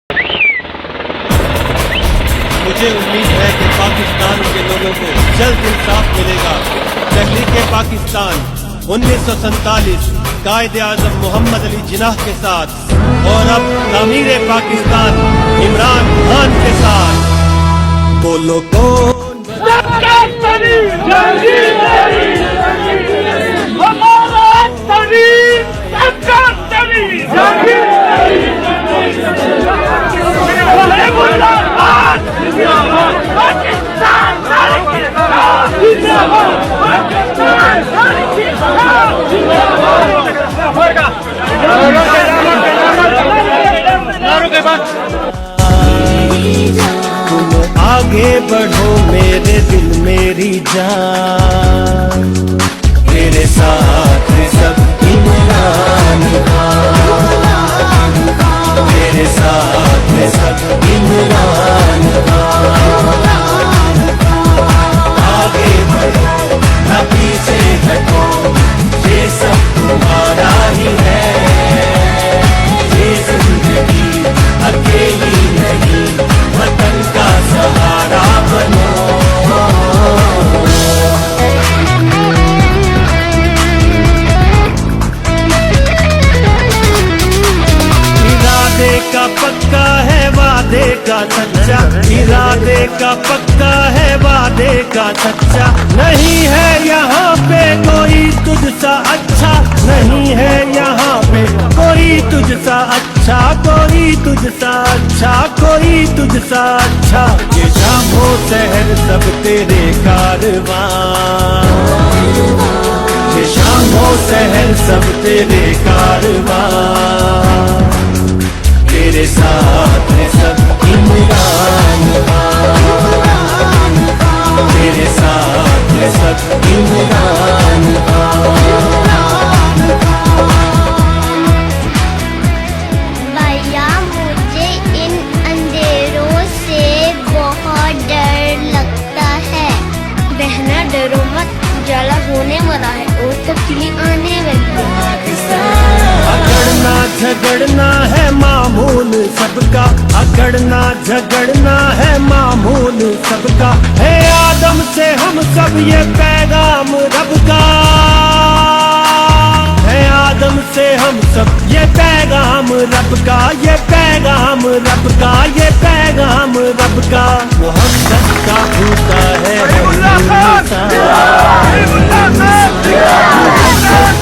मुझे उम्मीद है कि पाकिस्तान के लोगों को जल्द इंसाफ मिलेगा। तहरीक पाकिस्तान 1947 कायदे आज़म मोहम्मद अली जिन्नाह के साथ और अब तामीर पाकिस्तान इमरान खान के साथ। बोलो कौन तुम आगे बढ़ो मेरे दिल मेरी जान, तेरे साथ सब इमरान खान, तेरे साथ सब इमरान खान। आगे बढ़ो न पीछे हटो, ये सब तुम्हारा ही है। ये जिंदगी अकेली नहीं, वतन का सहारा बनो। इरादे का पक्का है वादे का सच्चा, इरादे का पक्का है वादे का सच्चा। नहीं है यहाँ पे कोई तुझसा अच्छा, नहीं है यहाँ पे कोई तुझसा अच्छा, कोई तुझसा अच्छा, कोई तुझसा अच्छा। ये शामो शहर सब तेरे कारवां, ये शामो शहर सब तेरे कारवां। तेरे साथ सब इमरान खान, तेरे साथ सब इमरान खान। भैया मुझे इन अंधेरों से बहुत डर लगता है। बहना डरो मत, उजाला होने वाला है और तब्दीली आने वाली है। अकड़ना झगड़ना है मामूल सबका, अकड़ना झगड़ना है मामूल सबका। है आदम से हम सब ये पैगाम रब का, है आदम से हम सब ये पैगाम रब का, ये पैगाम रब का, ये पैगाम रब का। मोहब्बत का भूखा है मोहब्बत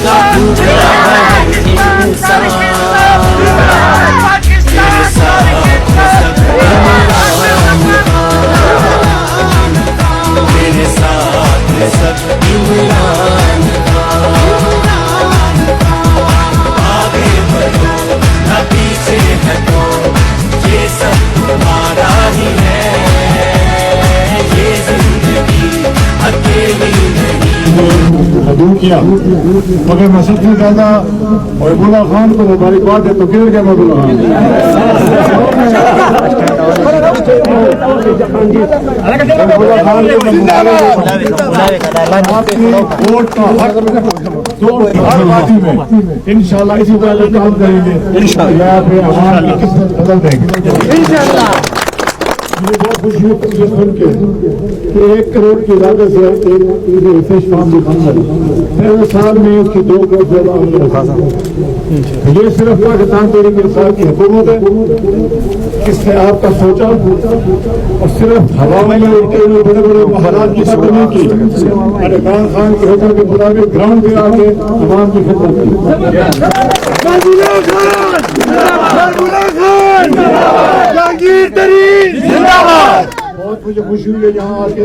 का भूखा है इंसान। तेरे साथ सब इमरान खान, तेरे साथ सब इमरान खान। आगे बढ़ो न पीछे हटो, ये सब तुम्हारा ही है। ये जिंदगी अकेली नहीं। दूर किया मगर मैं सबसे ज्यादा महबूबा खान को मुबारकबाद है। तो किधर गया महबूबा खान? महबूबा खान आपकी वोट का हक हर पार्टी में इंशाल्लाह इसी तरह से काम करेंगे। इंशाल्लाह आवाम की किस्मत बदल देंगे इंशाल्लाह। मुझे बहुत खुशी होती है सुन के कि 1 करोड़ की लागत से एक फिश फार्म दिखाना है। पहले साल में उसकी 2 करोड़ से ये सिर्फ पाकिस्तान तहरीक इंसाफ की हुकूमत है। किसने आपका सोचा और सिर्फ हवा में उड़ते हुए बड़े बड़े हालात की खबर नहीं की। इमरान खान के हुक्म के मुताबिक ग्राउंड पे आके आवाम की खिदमत की। जहांगीर तरीन जिंदाबाद। बहुत मुझे खुशी हुई है यहाँ आके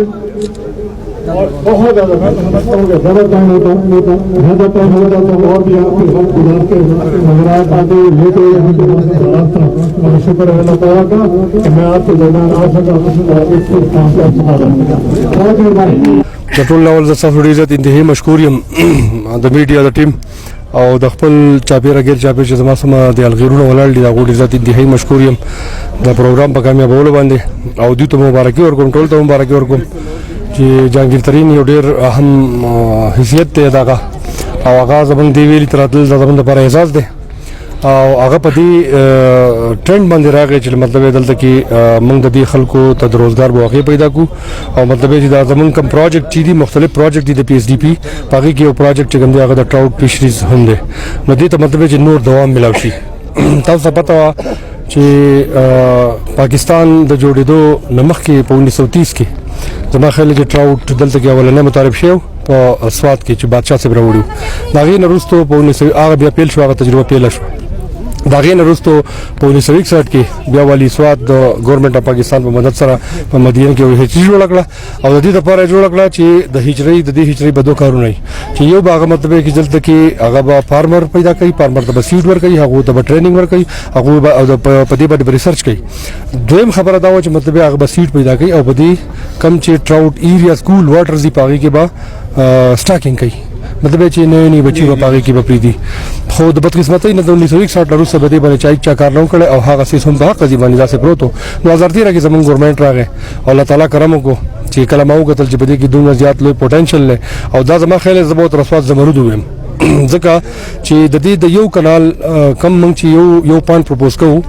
और बहुत ज्यादा मैं तो समझता हूँ कि ज्यादा टाइम होता ज्यादा टाइम हो जाता हूँ और भी आपके साथ गुजारते नजरात आते लेते और शुक्र है अल्लाह ताला का कि मैं आपके दरमियान आ सका। बहुत मेहरबानी। ټول ډول د صفر عزت انتهایی مشکور یم د میډیا د ټیم او د خپل چاپیره غیر چاپیر چې زما سم د الغیرونو ولاړ دي د غوډ عزت انتهایی مشکور یم د پروګرام په کامیابولو باندې او دوی ته مبارکي ورکوم ټول ته مبارکي ورکوم چې جهانگیر ترین یو ډیر اهم حیثیت دی دغه او هغه زمونږ دی ویلي تر دل زمونږ لپاره اعزاز دی او هغه په دې ټرند باندې راغی چې مطلب دلته کې موږ د دې خلکو ته د روزګار موقع پیدا کو او مطلب چې دا زمونږ کوم پروجیکټ چې دي مختلف پروجیکټ دي د پی ایچ डी پی پاګه کې یو پروجیکټ چې کوم دی هغه د ټراوټ فشریز هم دی نو دې ته مطلب چې نور دوام ملاوي شي تاسو پته وا چې پاکستان د جوړېدو نمخ کې په 1930 کې زما خیال چې ټراوټ دلته کې اولنې متعارف شو په سواد کې چې بادشاہ صاحب راوړو دا غي نرستو په 1900 هغه بیا پیل شو هغه تجربه پیل شو دا غي نرستو په 1961 کې بیا والی سواد د ګورنمنت اف پاکستان په مدد سره په مدینه کې یو هچري جوړ کړه او د دې لپاره جوړ کړه چې د دې هچري په دوه کارونه چې یو باغ مطلب کې دلته کې هغه به فارمر پیدا کوي فارمر ته سیډ ورکوي هغه ته ټریننګ ورکوي هغه په دې باندې ریسرچ کوي دویم خبره دا و چې مطلب هغه به سیډ پیدا کوي او په دې کم چې ټراوټ ایریا سکول واټر زی پاغي کې به سټاکینګ کوي مطلب چې نه بچي په پاګه کې بپری دي خو د بدقسمتۍ نه د 1961 وروسته به دې باندې چا کار نه کړي او هغه سیس هم په حق دي باندې داسې پروتو 2013 کې زموږ ګورنمنت راغی او الله تعالی کرم وکړو چې کله ما وکتل چې بده کې دومره زیات لوی پوتنشل له او دا زما خیال زبوت رسوات زمرود ویم ځکه چې د دې د یو کانال کم مونږ چې یو پوینټ پروپوز کوو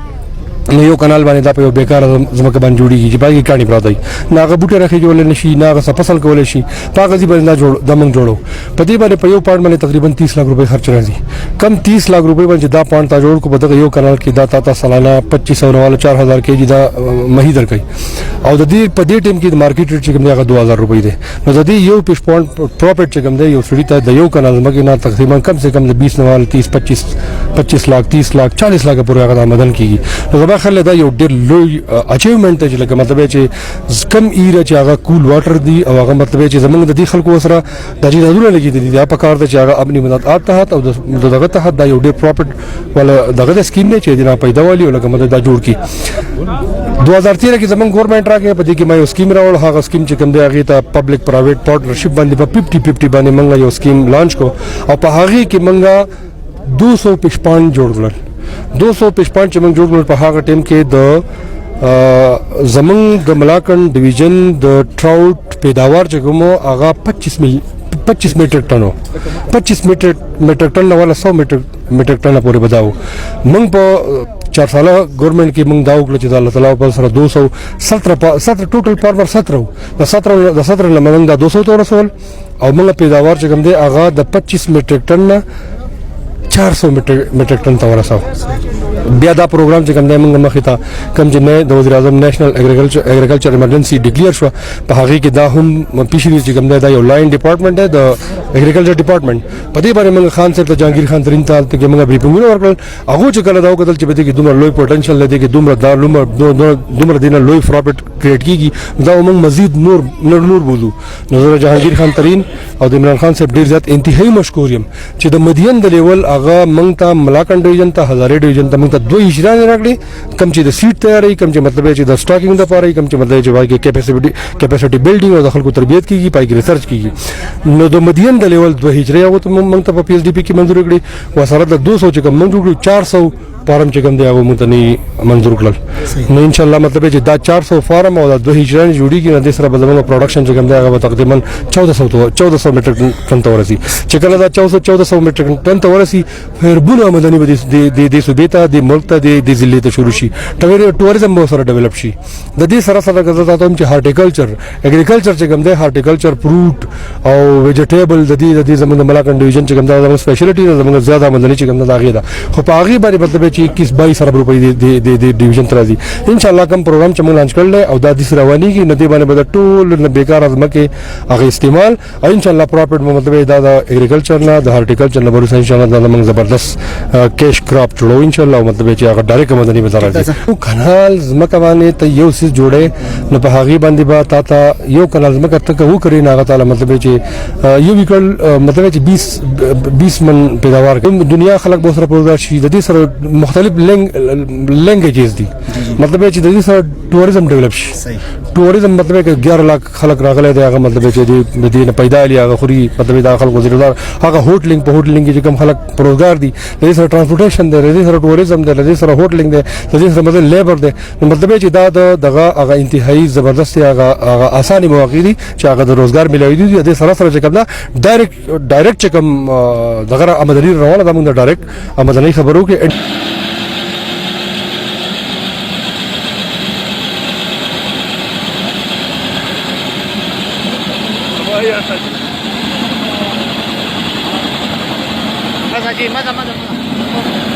نو یو کانال باندې دا په یو بیکار زمکه باندې جوړیږي چې باقي کاني پراته ناغه بوټه راخي جوړل نشي ناغه فصل کول شي پاګه دي باندې جوړ دمن جوړو په دې باندې په یو پاند باندې تقریبا 30 لک روپے خرچ راځي کم 30 لک روپے باندې دا پاند تا جوړ کو په یو کانال کې دا تا سالانه 2500 نواله 4000 کېجی دا مہی در کوي او د دې په دې ټیم کې د مارکیټ ریټ چې کوم دی 2000 روپے دی نو د دې یو پیش پوینټ پروفټ چې کوم دی یو سړی ته د یو کانال مګي نه تقریبا کم سے کم 20 نواله 25 लाख 30 लाख 40 लाख پورې هغه آمدن کیږي نو زما خیال دا یو ډېر لوی اچیومنت دی چې مطلب چې کم ایریا چې هغه کول واټر دی او هغه مطلب چې زمونږ د دې خلکو سره د جیدادونه لګیدي دي په کار د چې هغه خپل مدد تحت او دغه تحت دا یو ډېر پروفټ ولا دغه سکیم نه چې دی نه پیدا والی او لکه مدد دا جوړ کی 2013 کې زمونږ ګورنمنت راکې په دې کې ما یو سکیم راوړ هغه سکیم چې کوم دی هغه ته پبلک پرایویټ پارټنرشپ باندې په 50-50 باندې موږ یو سکیم لانچ کو او په هغه کې موږ 200 پښپان جوړ کړل 200 پښپان چې موږ جوړ کړل په هغه ټیم کې د زمونږ د ملاکنډ ډیویژن د ټراوټ پیداوار چې کومو هغه 25 میټریک ټن 25 میټریک ټن ولا 100 میټریک ټن پورې بداو موږ په 4 ساله ګورنمنت کې موږ دا وکړو چې د الله تعالی په سره 217 ټوټل فارمر 17 د 17 لمنګ دا 200 تور رسول او موږ پیداوار چې کوم دی هغه د 25 میټریک ټن 400 میټریک ټن ته ورساو بیا دا پروګرام چې کوم دی موږ مخې ته کوم چې نه د وزیر اعظم نېشنل اګریکلچر ایمرجنسي ډیکلیئر شو په هغه کې دا هم پیشري چې کوم دی دا یو لاین ډپارټمنټ دی د اګریکلچر ډپارټمنټ په دې باندې موږ خان صاحب ته جهانگیر خان ترین ته موږ بریفینګونه ورکړل هغه چې کله دا وکړل چې په دې کې دومره لوی پوتنشل لري کې دومره دینه لوی پروفټ کریټ کیږي دا موږ مزید نور بولو نو جهانگیر خان ترین او د عمران خان صاحب ډیر زیات انتهایی مشکور یم چې د مدین د لیول هغه موږ ته ملاکنډ ډیویژن ته هزاره ډیویژن ته موږ ته دوه اجرا راکړي کم چې د سیټ تیاری کم چې مطلب چې د سټاکینګ د پاره کم چې مطلب چې واګه کیپاسټي بیلډینګ او د خلکو تربیت کیږي پای کې ریسرچ کیږي نو د مدین د لیول دوه هجره او موږ ته په پی ایچ डी پی کې منظور کړی و سره د 200 چې کوم منظور کړو 400 فارم چې کوم دی هغه مونږ نه منظور کړل نو ان شاء الله مطلب چې دا 400 فارم او د دوه هجره جوړیږي نو د سره بدلمو پروډکشن چې کوم دی هغه تقریبا 1400 میټریک ټن ته ورسي چې کله دا 1400 میټریک ټن ته ورسي هربونه آمدنی به د صوبې ته د ملک ته د ضلع ته شروع شي ټوریزم به سره ډیولپ شي د دې سره سره غزا ته چې هارټیکلچر اګریکلچر چې کوم دی هارټیکلچر فروټ او ویجیټیبل د دې زمونږ ملاکنډ ډیویژن چې کوم دا زموږ سپیشلیټي زموږ زیاده آمدنی چې کوم دا غي دا خو په هغه باندې مطلب چې 21-22 ارب روپۍ د ډیویژن تر راځي ان شاء الله کوم پروګرام چې موږ لانچ کړل او دا د رواني کې ندی باندې به ټول نه بیکار ازمکه هغه استعمال او ان شاء الله پراپرټ مطلب دا د اګریکلچر نه د هارټیکلچر نه ورسره ان شاء الله دا موږ زبردست کیش کراپ جوړو ان شاء الله مطلب چې هغه ډایرکټ آمدنی به راځي کانال زمکه باندې ته یو څه جوړه نو په هغه باندې به تا یو کانال زمکه ته وو کړی نه هغه تعالی مطلب چې یو وکړ مطلب چې 20 من پیداوار کوم دنیا خلک به سره پروګرام شي د دې سره مختلف لینګویجز دي مطلب چې د دې سره ټوریزم ډیولپ شي ټوریزم مطلب کې 11 لک خلک راغلي دي هغه مطلب چې د دې نه پیدا لري هغه خوري مطلب دا خلک وزیردار هغه هوټلینګ په هوټلینګ کې کوم خلک پروګار دي د دې سره ترانسپورټیشن دی د دې سره ټوریزم دی د دې سره هوټلینګ دی د دې سره مطلب لیبر دی مطلب چې دا دغه هغه انتهایی زبردست هغه اساني مواقع دي چې هغه د روزګار ملوي دي د سره سره چې کوم ډایرکټ چې کوم دغه آمدنی روانه ده موږ ډایرکټ آمدنی خبرو کې Mas aquí, mata.